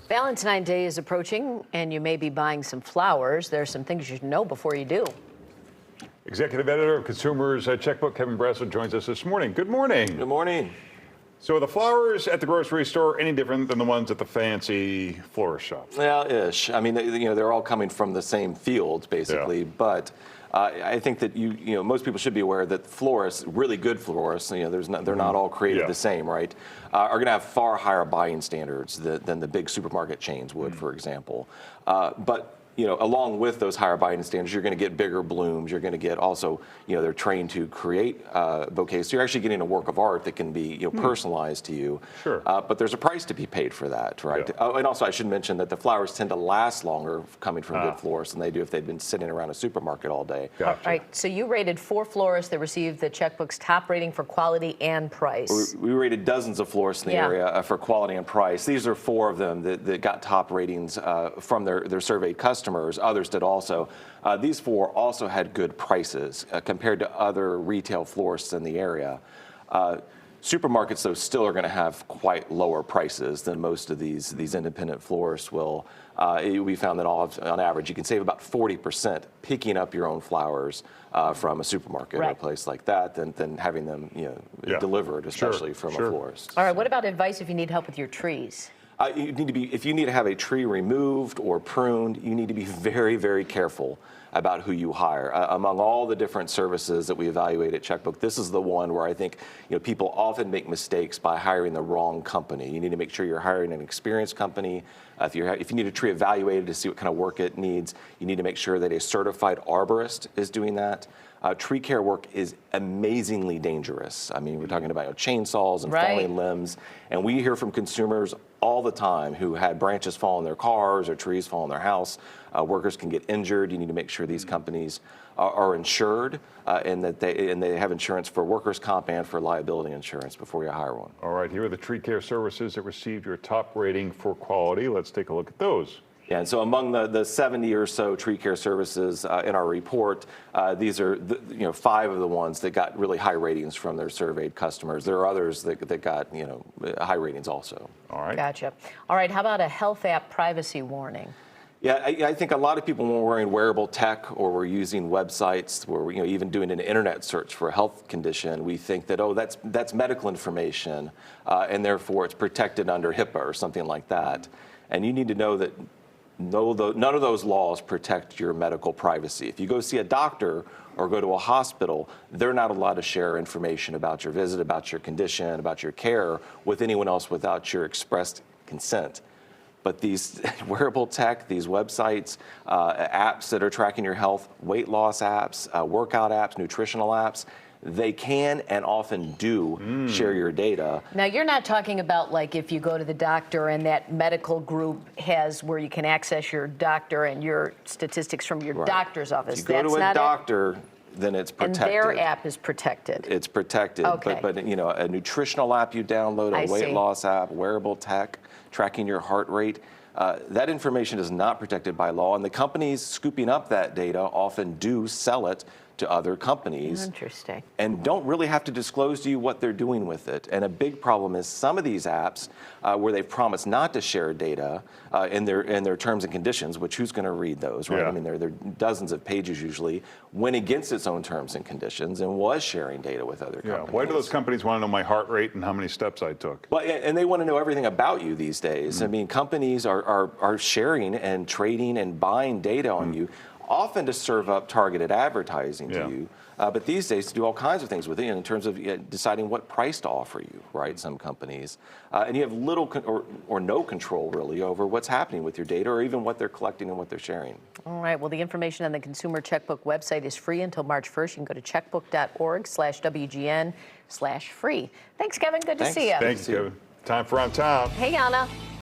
Valentine's Day is approaching, and you may be buying some flowers. There are some things you should know before you do. Executive Editor of Consumers Checkbook, Kevin Brassel, joins us this morning. Good morning. Good morning. So are the flowers at the grocery store any different than the ones at the fancy florist shops? Yeah, ish. I mean, they're all coming from the same field, basically, but I think that most people should be aware that florists, really good florists, they're not all created the same, right? Are going to have far higher buying standards than the big supermarket chains would, for example. But along with those higher buying standards, you're going to get bigger blooms. You're going to get also, they're trained to create bouquets. So you're actually getting a work of art that can be, personalized to you. Sure. But there's a price to be paid for that, right? Yeah. Oh, and also I should mention that the flowers tend to last longer coming from good florists than they do if they'd been sitting around a supermarket all day. Gotcha. All right. So you rated 4 florists that received the Checkbook's top rating for quality and price. We rated dozens of florists in the area for quality and price. These are 4 of them that got top ratings from their surveyed customers. Others did also. These 4 also had good prices compared to other retail florists in the area. Supermarkets, though, still are going to have quite lower prices than most of these independent florists will. We found that on average, you can save about 40% picking up your own flowers from a supermarket or a place like that than having them delivered, especially from a florist. All right. What about advice if you need help with your trees? If you need to have a tree removed or pruned, you need to be very, very careful about who you hire. Among all the different services that we evaluate at Checkbook, this is the one where I think people often make mistakes by hiring the wrong company. You need to make sure you're hiring an experienced company. If you need a tree evaluated to see what kind of work it needs, you need to make sure that a certified arborist is doing that. Tree care work is amazingly dangerous. I mean, we're talking about chainsaws and falling limbs, and we hear from consumers all the time who had branches fall on their cars or trees fall on their house. Workers can get injured. You need to make sure these companies are insured and that they have insurance for workers' comp and for liability insurance before you hire one. All right, here are the tree care services that received your top rating for quality. Let's take a look at those. Yeah, and so among the 70 or so tree care services in our report, these are 5 of the ones that got really high ratings from their surveyed customers. There are others that got high ratings also. All right. Gotcha. All right. How about a health app privacy warning? Yeah, I think a lot of people, when we're wearing wearable tech or we're using websites where we're even doing an internet search for a health condition, we think that, oh, that's medical information, and therefore it's protected under HIPAA or something like that. And you need to know that none of those laws protect your medical privacy. If you go see a doctor or go to a hospital, they're not allowed to share information about your visit, about your condition, about your care with anyone else without your expressed consent. But these wearable tech, these websites, apps that are tracking your health, weight loss apps, workout apps, nutritional apps, they can and often do share your data. Now, you're not talking about like if you go to the doctor and that medical group has where you can access your doctor and your statistics from your doctor's office. If you go to a doctor, then it's protected. And their app is protected. It's protected. Okay. But a nutritional app you download, a weight loss app, wearable tech, tracking your heart rate, that information is not protected by law. And the companies scooping up that data often do sell it to other companies. Interesting. And don't really have to disclose to you what they're doing with it. And a big problem is some of these apps where they've promised not to share data in their terms and conditions, which who's going to read those, right? I mean, they're dozens of pages usually, went against its own terms and conditions and was sharing data with other companies. Why do those companies want to know my heart rate and how many steps I took? Well, and they want to know everything about you these days. I mean, companies are sharing and trading and buying data on you, often to serve up targeted advertising to you, but these days to do all kinds of things with it in terms of deciding what price to offer you, right, some companies. And you have little or no control, really, over what's happening with your data or even what they're collecting and what they're sharing. All right. Well, the information on the Consumer Checkbook website is free until March 1st. You can go to checkbook.org/WGN/free. Thanks, Kevin. Good to see you. Thanks, Kevin. Time for On Time. Hey, Anna.